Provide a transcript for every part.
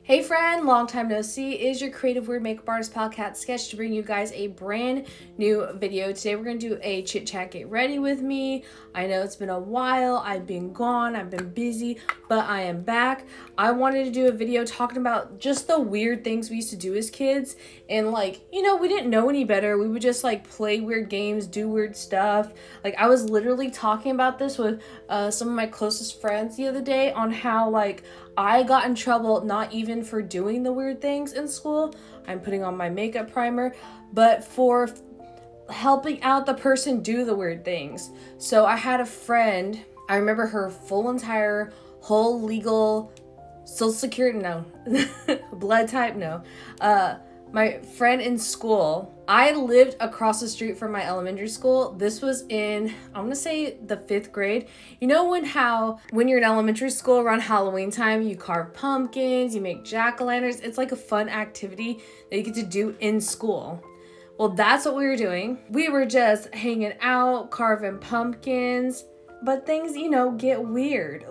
Hey friend, long time no see. It is your creative weird makeup artist Cat Sketch to bring you guys a brand new video. Today we're going to do a chit chat get ready with me. I know it's been a while. I've been gone. I've been busy, but I am back. I wanted to do a video talking about just the weird things we used to do as kids. And we didn't know any better. We would just play weird games, do weird stuff. I was literally talking about this with some of my closest friends the other day on how I got in trouble not even for doing the weird things in school. I'm putting on my makeup primer, but for helping out the person do the weird things. So I had a friend, I remember her whole legal social security, no, blood type, no. My friend in school, I lived across the street from my elementary school. This was in, I'm gonna say the 5th grade. You know when you're in elementary school around Halloween time, you carve pumpkins, you make jack-o'-lanterns. It's like a fun activity that you get to do in school. Well, that's what we were doing. We were just hanging out, carving pumpkins, but things, get weird.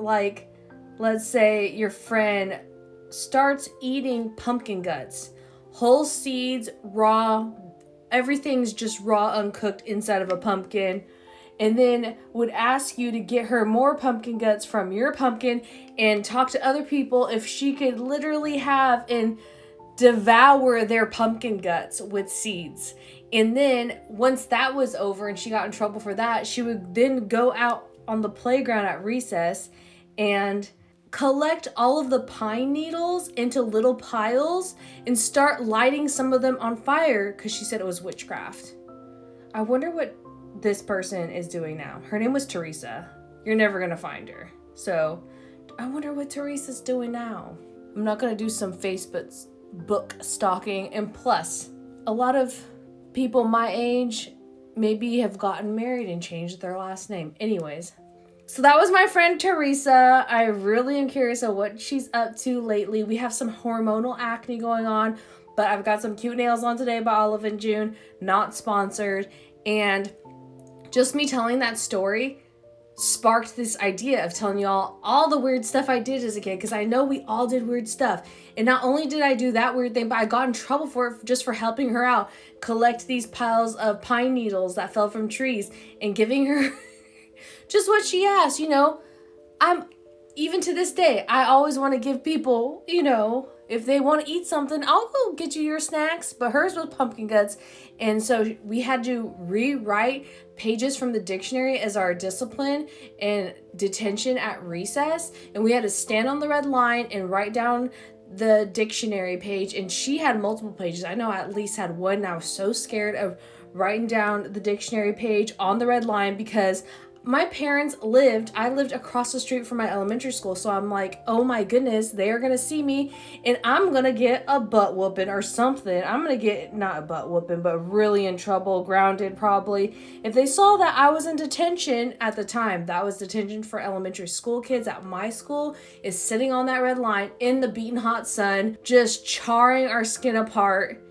Let's say your friend starts eating pumpkin guts. Whole seeds, raw, everything's just raw, uncooked inside of a pumpkin. And then would ask you to get her more pumpkin guts from your pumpkin and talk to other people if she could literally have and devour their pumpkin guts with seeds. And then once that was over and she got in trouble for that, she would then go out on the playground at recess and collect all of the pine needles into little piles and start lighting some of them on fire because she said it was witchcraft. I wonder what this person is doing now. Her name was Teresa. You're never gonna find her. So I wonder what Teresa's doing now. I'm not gonna do some Facebook book stalking, and plus a lot of people my age maybe have gotten married and changed their last name. Anyways, so that was my friend Teresa. I really am curious of what she's up to lately. We have some hormonal acne going on, but I've got some cute nails on today by Olive and June, not sponsored. And just me telling that story sparked this idea of telling y'all all the weird stuff I did as a kid, because I know we all did weird stuff. And not only did I do that weird thing, but I got in trouble for it just for helping her out collect these piles of pine needles that fell from trees and giving her just what she asked. I'm even to this day, I always want to give people, if they want to eat something, I'll go get you your snacks. But hers was pumpkin guts. And so we had to rewrite pages from the dictionary as our discipline and detention at recess. And we had to stand on the red line and write down the dictionary page. And she had multiple pages. I know I at least had one. And I was so scared of writing down the dictionary page on the red line because I lived across the street from my elementary school. So I'm like, oh my goodness, they're going to see me and I'm going to get a butt whooping or something. I'm going to get not a butt whooping, but really in trouble, grounded probably. If they saw that I was in detention at the time, that was detention for elementary school kids at my school, is sitting on that red line in the beating hot sun, just charring our skin apart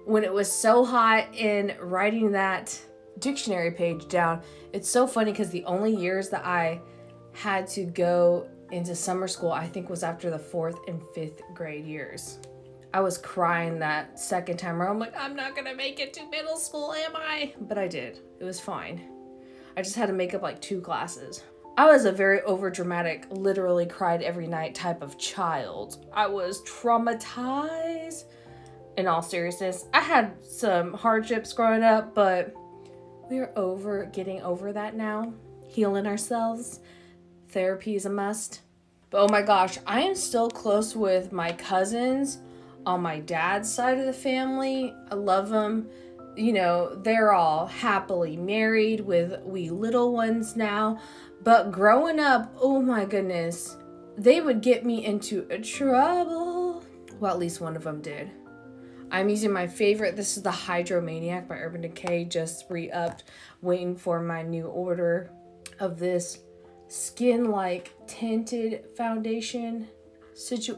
when it was so hot, and writing that dictionary page down. It's so funny because the only years that I had to go into summer school, I think, was after the 4th and 5th grade years. I was crying that second time around. I'm like, I'm not gonna make it to middle school, am I? But I did. It was fine. I just had to make up 2 classes. I was a very overdramatic, literally cried every night type of child. I was traumatized. In all seriousness, I had some hardships growing up, but we're getting over that now. Healing ourselves. Therapy is a must. But oh my gosh, I am still close with my cousins on my dad's side of the family. I love them. They're all happily married with wee little ones now. But growing up, oh my goodness, they would get me into trouble. Well, at least one of them did. I'm using my favorite. This is the Hydromaniac by Urban Decay. Just re-upped. Waiting for my new order of this skin-like tinted foundation.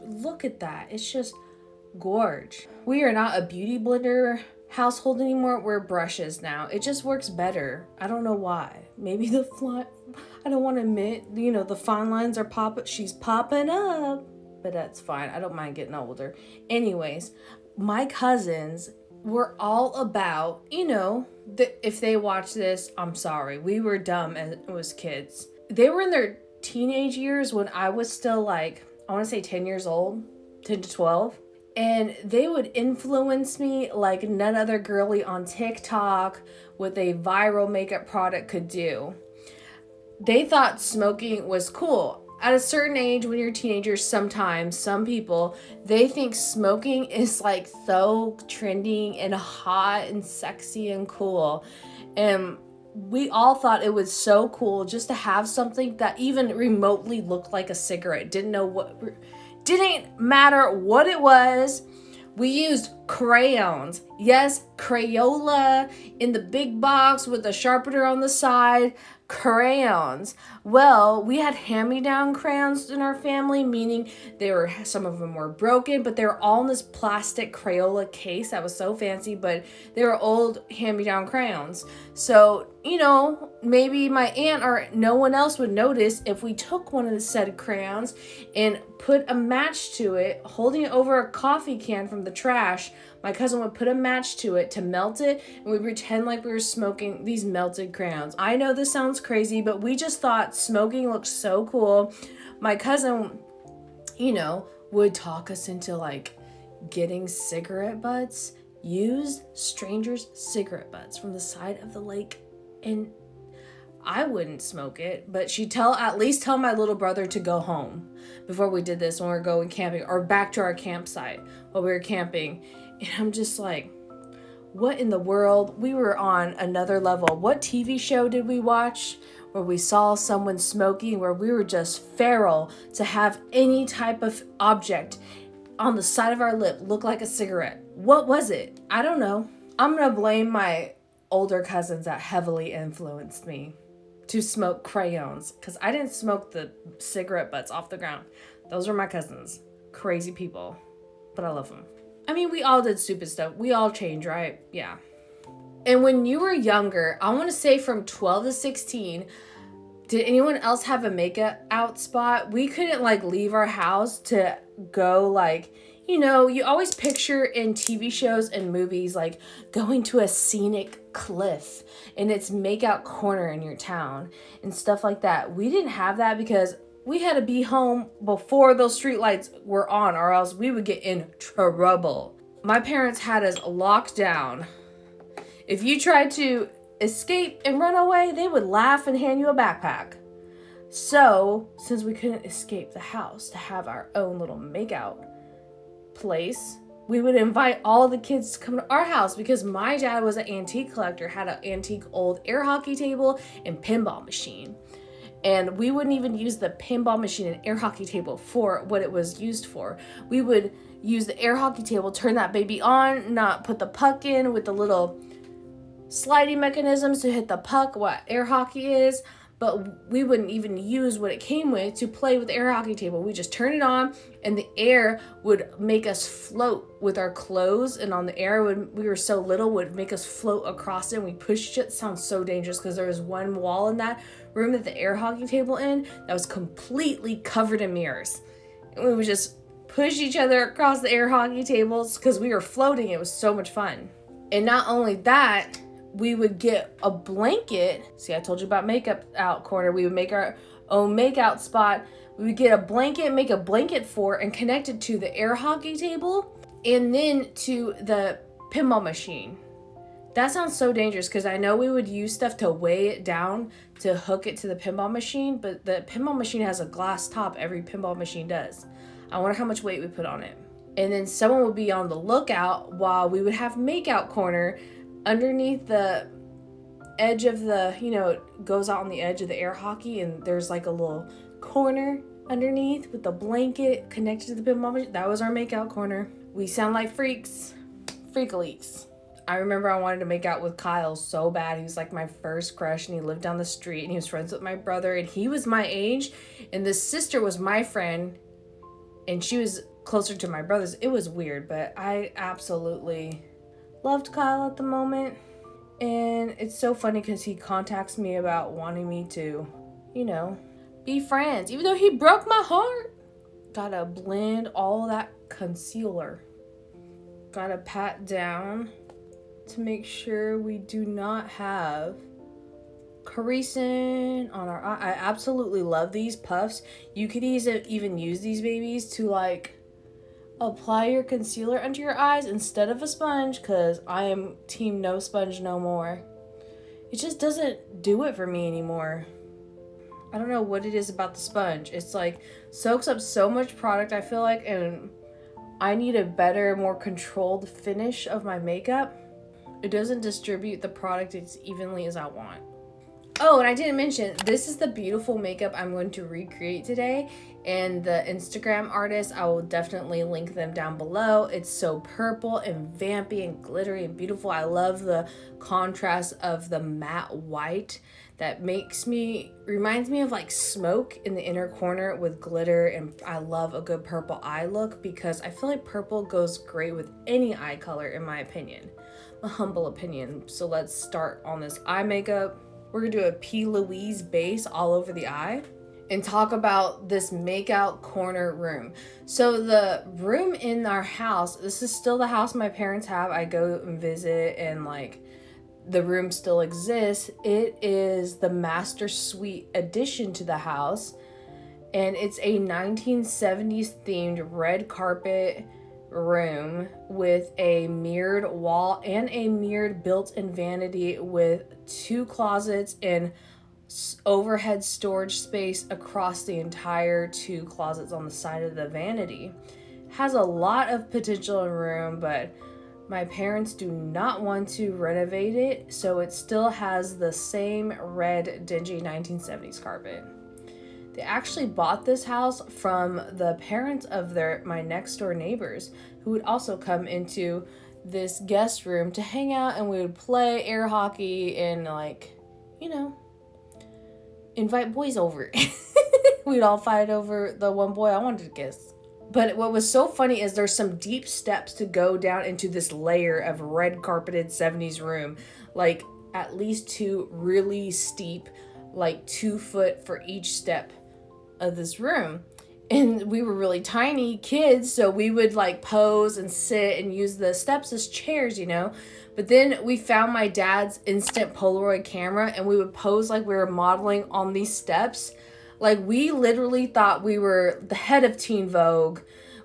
Look at that. It's just gorge. We are not a beauty blender household anymore. We're brushes now. It just works better. I don't know why. Maybe I don't want to admit, the fine lines are she's popping up. but that's fine. I don't mind getting older. Anyways, my cousins were all about, if they watch this, I'm sorry. We were dumb as kids. They were in their teenage years when I was still like, I want to say 10 years old, 10 to 12. And they would influence me like none other girly on TikTok with a viral makeup product could do. They thought smoking was cool. At a certain age, when you're teenagers, sometimes some people, they think smoking is like so trending and hot and sexy and cool. And we all thought it was so cool just to have something that even remotely looked like a cigarette. Didn't matter what it was. We used crayons. Yes, Crayola in the big box with a sharpener on the side. Crayons. Well, we had hand-me-down crayons in our family, meaning some of them were broken, but they were all in this plastic Crayola case that was so fancy, but they were old hand-me-down crayons. So, maybe my aunt or no one else would notice if we took one of the said crayons and put a match to it, holding it over a coffee can from the trash. My cousin would put a match to it to melt it, and we'd pretend like we were smoking these melted crayons. I know this sounds crazy, but we just thought smoking looked so cool. My cousin, would talk us into like getting cigarette butts, use strangers' cigarette butts from the side of the lake, and I wouldn't smoke it, but she'd at least tell my little brother to go home before we did this when we were going camping, or back to our campsite while we were camping. And I'm just like, what in the world? We were on another level. What TV show did we watch where we saw someone smoking, where we were just feral to have any type of object on the side of our lip look like a cigarette? What was it? I don't know. I'm going to blame my older cousins that heavily influenced me to smoke crayons, because I didn't smoke the cigarette butts off the ground. Those were my cousins. Crazy people. But I love them. I mean, we all did stupid stuff. We all changed, right? Yeah. And when you were younger, I want to say from 12 to 16, did anyone else have a makeout spot? We couldn't leave our house to go you always picture in TV shows and movies going to a scenic cliff and it's makeout corner in your town and stuff like that. We didn't have that because we had to be home before those streetlights were on, or else we would get in trouble. My parents had us locked down. If you tried to escape and run away, they would laugh and hand you a backpack. So, since we couldn't escape the house to have our own little makeout place, we would invite all the kids to come to our house because my dad was an antique collector, had an antique old air hockey table and pinball machine. And we wouldn't even use the pinball machine and air hockey table for what it was used for. We would use the air hockey table, turn that baby on, not put the puck in with the little sliding mechanisms to hit the puck, what air hockey is. But we wouldn't even use what it came with to play with the air hockey table. We just turn it on and the air would make us float with our clothes, and on the air when we were so little would make us float across it, and we pushed it. Sounds so dangerous because there was one wall in that room that the air hockey table in that was completely covered in mirrors. And we would just push each other across the air hockey tables because we were floating. It was so much fun. And not only that, we would get a blanket. See, I told you about makeup out corner. We would make our own makeout spot. We would get a blanket, make a blanket fort, and connect it to the air hockey table and then to the pinball machine. That sounds so dangerous because I know we would use stuff to weigh it down to hook it to the pinball machine, but the pinball machine has a glass top. Every pinball machine does. I wonder how much weight we put on it. And then someone would be on the lookout while we would have makeout corner underneath the edge of the, it goes out on the edge of the air hockey, and there's a little corner underneath with the blanket connected to the pinball machine. That was our makeout corner. We sound like freaks. Freak-a-leaks. I remember I wanted to make out with Kyle so bad. He was my first crush, and he lived down the street, and he was friends with my brother, and he was my age, and this sister was my friend, and she was closer to my brother's. It was weird, but I absolutely loved Kyle at the moment. And it's so funny because he contacts me about wanting me to, be friends, even though he broke my heart. gotta blend all that concealer. Gotta pat down to make sure we do not have creasing on our eye. I absolutely love these puffs. You could even use these babies to like apply your concealer under your eyes instead of a sponge, because I am team no sponge no more. It just doesn't do it for me anymore. I don't know what it is about the sponge. It's like soaks up so much product, I feel like, and I need a better, more controlled finish of my makeup. It doesn't distribute the product as evenly as I want. Oh, and I didn't mention, this is the beautiful makeup I'm going to recreate today. And the Instagram artist, I will definitely link them down below. It's so purple and vampy and glittery and beautiful. I love the contrast of the matte white that reminds me of like smoke in the inner corner with glitter. And I love a good purple eye look because I feel like purple goes great with any eye color, in my opinion. A humble opinion. So let's start on this eye makeup. We're gonna do a P. Louise base all over the eye and talk about this makeout corner room. So the room in our house, this is still the house my parents have. I go and visit and like the room still exists. It is the master suite addition to the house. And it's a 1970s themed red carpet room with a mirrored wall and a mirrored built-in vanity with 2 closets and overhead storage space across the entire 2 closets on the side of the vanity. Has a lot of potential in room, but my parents do not want to renovate it, so it still has the same red dingy 1970s carpet. They actually bought this house from the parents of my next door neighbors, who would also come into this guest room to hang out, and we would play air hockey and like, you know, invite boys over. We'd all fight over the one boy I wanted to kiss. But what was so funny is there's some deep steps to go down into this layer of red carpeted 70s room, like at least 2 really steep, like 2 foot for each step of this room. And we were really tiny kids, so we would like pose and sit and use the steps as chairs, you know. But then we found my dad's instant Polaroid camera, and we would pose like we were modeling on these steps. Like we literally thought we were the head of Teen Vogue.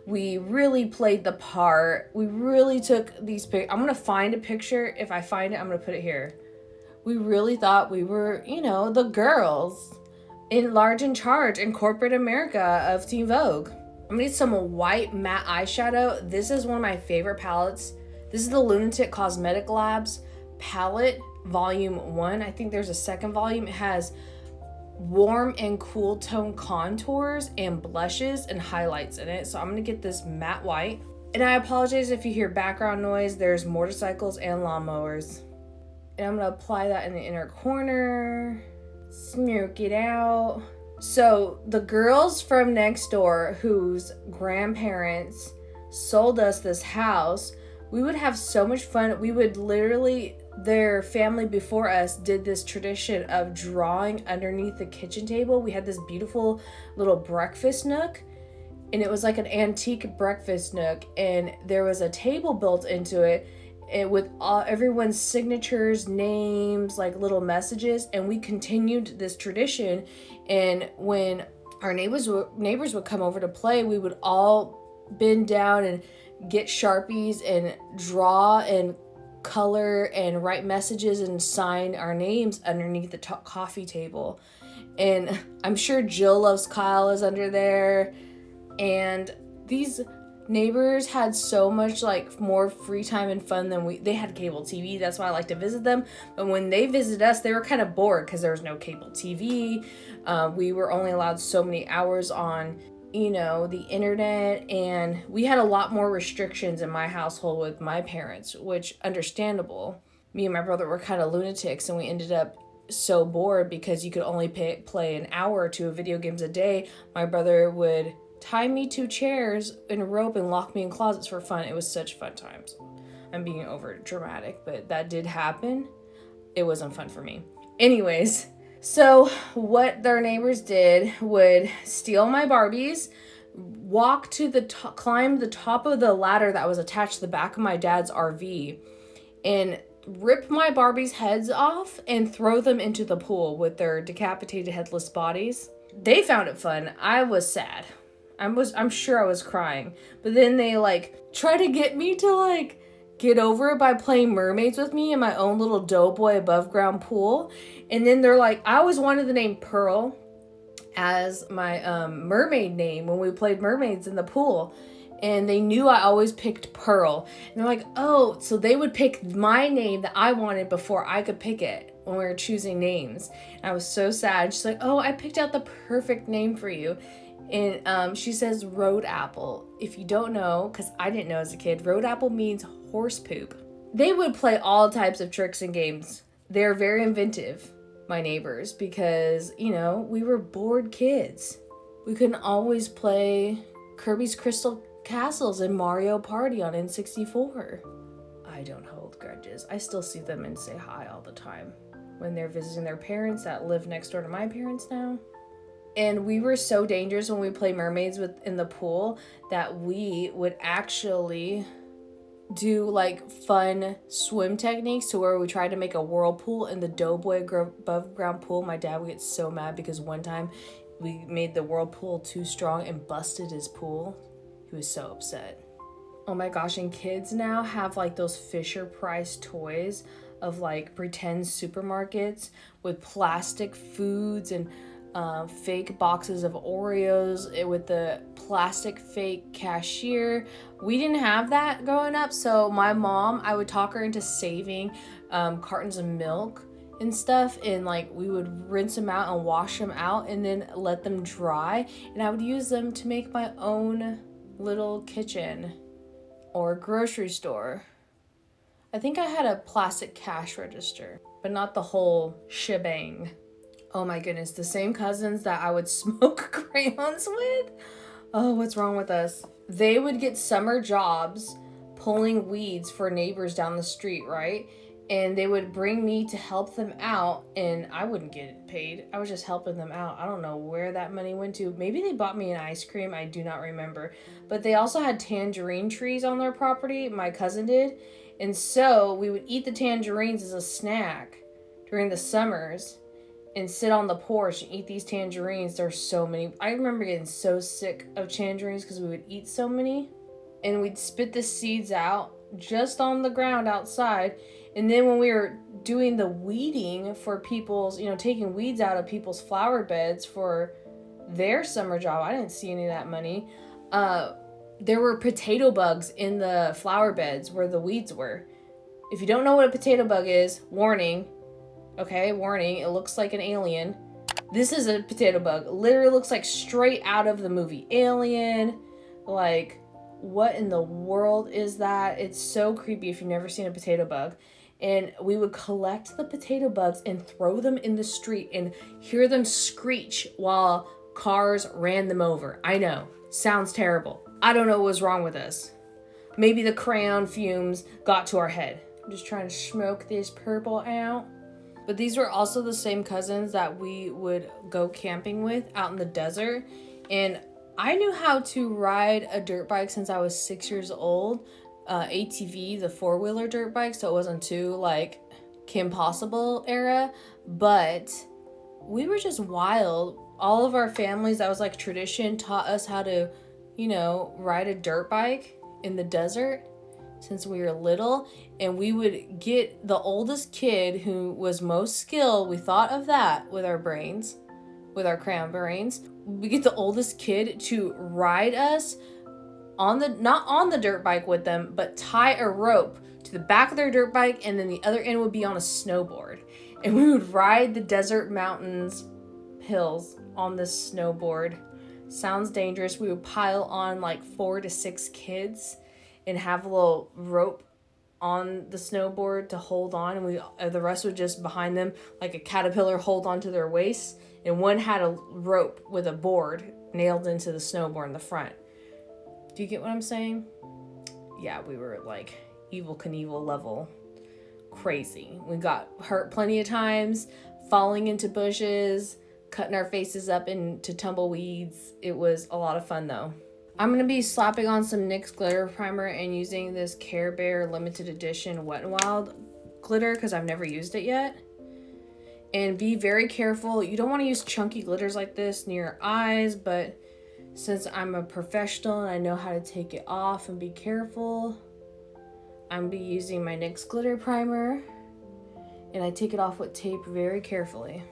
We really played the part. We really took these pictures. I'm gonna find a picture. If I find it, I'm gonna put it here. We really thought we were, you know, the girls in large in charge in corporate America of Teen Vogue. I'm gonna get some white matte eyeshadow. This is one of my favorite palettes. This is the Lunatic Cosmetic Labs palette, volume 1. I think there's a second volume. It has warm and cool tone contours and blushes and highlights in it. So I'm gonna get this matte white. And I apologize if you hear background noise. There's motorcycles and lawnmowers. And I'm gonna apply that in the inner corner. Smoke it out. So the girls from next door, whose grandparents sold us this house, we would have so much fun. We would literally, their family before us did this tradition of drawing underneath the kitchen table. We had this beautiful little breakfast nook, and it was like an antique breakfast nook, and there was a table built into it, and with everyone's signatures, names, like little messages. And we continued this tradition. And when our neighbors would come over to play, we would all bend down and get Sharpies and draw and color and write messages and sign our names underneath the coffee table. And I'm sure Jill Loves Kyle is under there. And these neighbors had so much like more free time and fun than they had cable TV. That's why I like to visit them. But when they visited us, they were kind of bored because there was no cable TV. We were only allowed so many hours on, you know, the internet, and we had a lot more restrictions in my household with my parents, which understandable. Me and my brother were kind of lunatics, and we ended up so bored because you could only play an hour or 2 of video games a day. My brother would tie me to chairs in a rope and lock me in closets for fun. It was such fun times. I'm being over dramatic, but that did happen. It wasn't fun for me. Anyways, so what their neighbors did would steal my Barbies, walk to the top, climb the top of the ladder that was attached to the back of my dad's RV, and rip my Barbies' heads off and throw them into the pool with their decapitated headless bodies. They found it fun. I was sad. I'm sure I was crying. But then they like try to get me to like get over it by playing mermaids with me in my own little Doughboy above ground pool. And then they're like, I always wanted the name Pearl as my mermaid name when we played mermaids in the pool. And they knew I always picked Pearl. And they're like, oh, so they would pick my name that I wanted before I could pick it when we were choosing names. And I was so sad. She's like, oh, I picked out the perfect name for you. And she says road apple. If you don't know, because I didn't know as a kid, road apple means horse poop. They would play all types of tricks and games. They're very inventive, my neighbors, because, you know, we were bored kids. We couldn't always play Kirby's Crystal Castles and Mario Party on N64. I don't hold grudges. I still see them and say hi all the time when they're visiting their parents that live next door to my parents now. And we were so dangerous when we played mermaids in the pool that we would actually do like fun swim techniques to where we tried to make a whirlpool in the Doughboy above ground pool. My dad would get so mad because one time we made the whirlpool too strong and busted his pool. He was so upset. Oh my gosh, and kids now have like those Fisher Price toys of like pretend supermarkets with plastic foods and fake boxes of Oreos with the plastic fake cashier. We didn't have that growing up, so my mom, I would talk her into saving cartons of milk and stuff, and like we would rinse them out and wash them out and then let them dry, and I would use them to make my own little kitchen or grocery store. I think I had a plastic cash register, but not the whole shebang. Oh my goodness, the same cousins that I would smoke crayons with? Oh, what's wrong with us? They would get summer jobs pulling weeds for neighbors down the street, right? And they would bring me to help them out, and I wouldn't get paid. I was just helping them out. I don't know where that money went to. Maybe they bought me an ice cream. I do not remember. But they also had tangerine trees on their property. My cousin did. And so we would eat the tangerines as a snack during the summers and sit on the porch and eat these tangerines. There's so many. I remember getting so sick of tangerines because we would eat so many. And we'd spit the seeds out just on the ground outside. And then when we were doing the weeding for people's, you know, taking weeds out of people's flower beds for their summer job, I didn't see any of that money. There were potato bugs in the flower beds where the weeds were. If you don't know what a potato bug is, warning. Okay, warning, it looks like an alien. This is a potato bug. Literally looks like straight out of the movie Alien. Like, what in the world is that? It's so creepy if you've never seen a potato bug. And we would collect the potato bugs and throw them in the street and hear them screech while cars ran them over. I know, sounds terrible. I don't know what was wrong with us. Maybe the crayon fumes got to our head. I'm just trying to smoke this purple out. But these were also the same cousins that we would go camping with out in the desert. And I knew how to ride a dirt bike since I was 6 years old. ATV, the four-wheeler dirt bike, so it wasn't too like Kim Possible era. But we were just wild. All of our families, that was like tradition, taught us how to, you know, ride a dirt bike in the desert since we were little. And we would get the oldest kid who was most skilled. We thought of that with our brains, with our crayon brains. We get the oldest kid to ride us on the, not on the dirt bike with them, but tie a rope to the back of their dirt bike, and then the other end would be on a snowboard. And we would ride the desert mountains, hills on this snowboard. Sounds dangerous. We would pile on like 4 to 6 kids and have a little rope on the snowboard to hold on, and the rest would just behind them like a caterpillar hold onto their waist, and one had a rope with a board nailed into the snowboard in the front. Do you get what I'm saying? Yeah, we were like Evel Knievel level crazy. We got hurt plenty of times, falling into bushes, cutting our faces up into tumbleweeds. It was a lot of fun though. I'm going to be slapping on some NYX glitter primer and using this Care Bear limited edition Wet n Wild glitter because I've never used it yet. And be very careful. You don't want to use chunky glitters like this near your eyes, but since I'm a professional and I know how to take it off and be careful, I'm going to be using my NYX glitter primer. And I take it off with tape very carefully.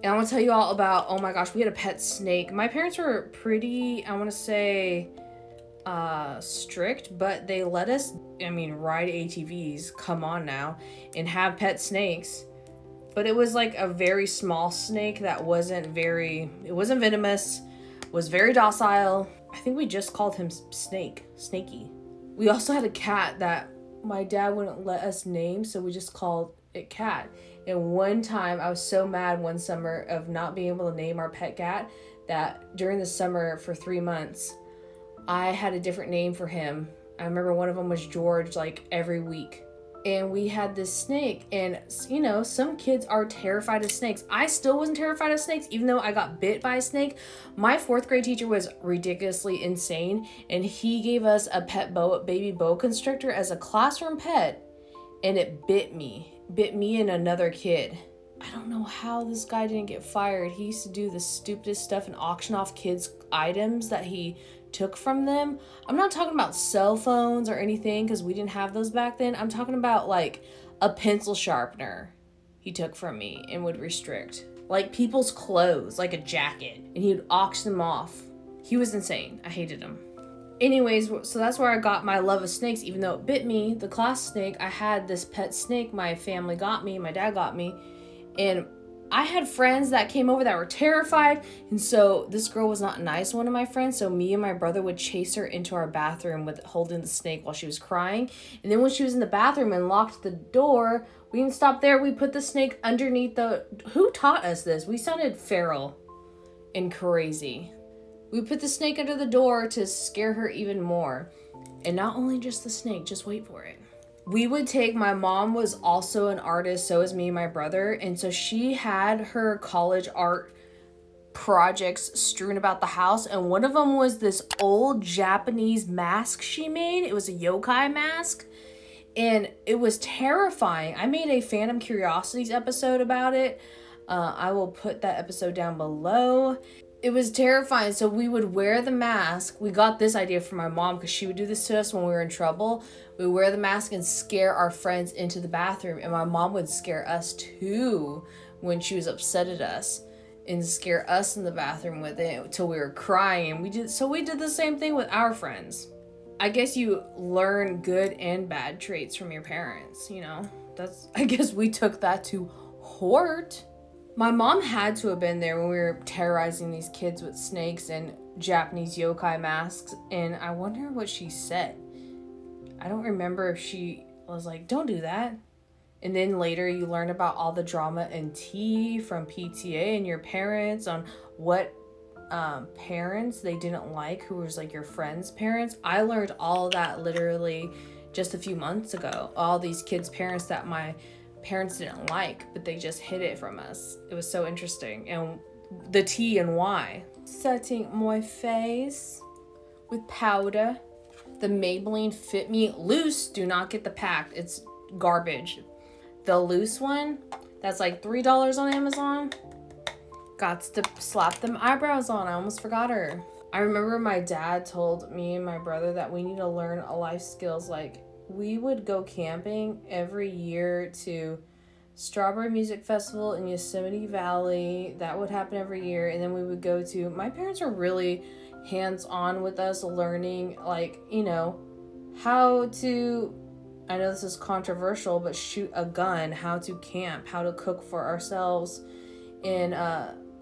And I want to tell you all about, oh my gosh, we had a pet snake. My parents were pretty, I want to say, strict, but they let us, ride ATVs, come on now, and have pet snakes. But it was like a very small snake that wasn't venomous, was very docile. I think we just called him Snaky. We also had a cat that my dad wouldn't let us name, so we just called it Cat. And one time I was so mad one summer of not being able to name our pet cat that during the summer for 3 months, I had a different name for him. I remember one of them was George, like every week. And we had this snake, and you know, some kids are terrified of snakes. I still wasn't terrified of snakes, even though I got bit by a snake. My 4th grade teacher was ridiculously insane, and he gave us a baby boa constrictor as a classroom pet, and it bit me and another kid. I don't know how this guy didn't get fired. He used to do the stupidest stuff and auction off kids' items that he took from them. I'm not talking about cell phones or anything because we didn't have those back then. I'm talking about like a pencil sharpener he took from me and would restrict. Like people's clothes, like a jacket, and he would auction them off. He was insane. I hated him. Anyways, so that's where I got my love of snakes. Even though it bit me, the class snake, I had this pet snake my family got me, my dad got me, and I had friends that came over that were terrified, and so this girl was not nice, one of my friends, so me and my brother would chase her into our bathroom with holding the snake while she was crying, and then when she was in the bathroom and locked the door, we didn't stop there, we put the snake underneath who taught us this? We sounded feral and crazy. We put the snake under the door to scare her even more. And not only just the snake, just wait for it. My mom was also an artist, so is me and my brother. And so she had her college art projects strewn about the house. And one of them was this old Japanese mask she made. It was a yokai mask. And it was terrifying. I made a Phantom Curiosities episode about it. I will put that episode down below. It was terrifying. So we would wear the mask. We got this idea from my mom because she would do this to us when we were in trouble. We would wear the mask and scare our friends into the bathroom. And my mom would scare us too when she was upset at us and scare us in the bathroom with it until we were crying. We did the same thing with our friends. I guess you learn good and bad traits from your parents, you know? I guess we took that to heart. My mom had to have been there when we were terrorizing these kids with snakes and Japanese yokai masks, and I wonder what she said. I don't remember if she was like, don't do that. And then later you learn about all the drama and tea from PTA and your parents on what parents they didn't like, who was like your friends' parents. I learned all that literally just a few months ago. All these kids' parents that my parents didn't like, but they just hid it from us. It was so interesting. And the tea and why. Setting my face with powder. The Maybelline Fit Me Loose. Do not get the packed. It's garbage. The loose one, that's like $3 on Amazon. Got to slap them eyebrows on. I almost forgot her. I remember my dad told me and my brother that we need to learn life skills. Like, we would go camping every year to Strawberry Music Festival in Yosemite Valley. That would happen every year. And then we would go to, my parents are really hands-on with us, learning, like, you know, how to, I know this is controversial, but shoot a gun, how to camp, how to cook for ourselves. And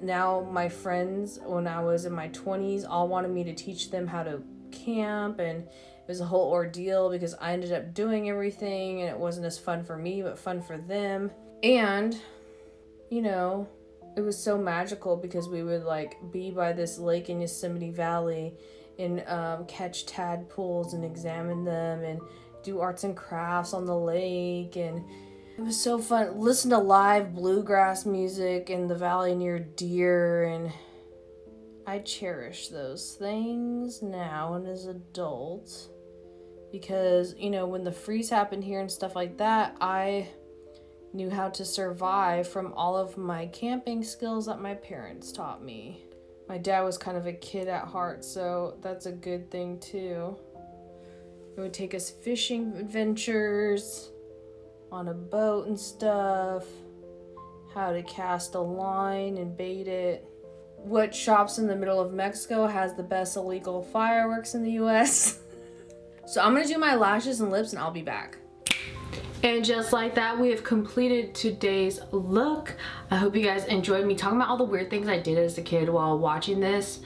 now my friends, when I was in my 20s, all wanted me to teach them how to camp, and it was a whole ordeal because I ended up doing everything and it wasn't as fun for me, but fun for them. And, you know, it was so magical because we would like be by this lake in Yosemite Valley and catch tadpoles and examine them and do arts and crafts on the lake. And it was so fun. Listen to live bluegrass music in the valley near deer. And I cherish those things now and as an adult because, you know, when the freeze happened here and stuff like that, I knew how to survive from all of my camping skills that my parents taught me. My dad was kind of a kid at heart, so that's a good thing too. It would take us fishing adventures on a boat and stuff, how to cast a line and bait it. What shops in the middle of Mexico has the best illegal fireworks in the US? So I'm gonna do my lashes and lips and I'll be back. And just like that, we have completed today's look. I hope you guys enjoyed me talking about all the weird things I did as a kid while watching this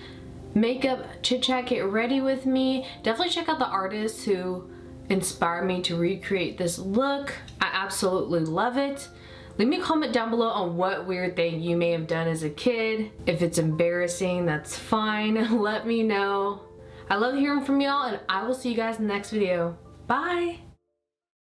makeup chit chat get ready with me. Definitely check out the artists who inspired me to recreate this look. I absolutely love it. Leave me a comment down below on what weird thing you may have done as a kid. If it's embarrassing, that's fine. Let me know. I love hearing from y'all, and I will see you guys in the next video. Bye!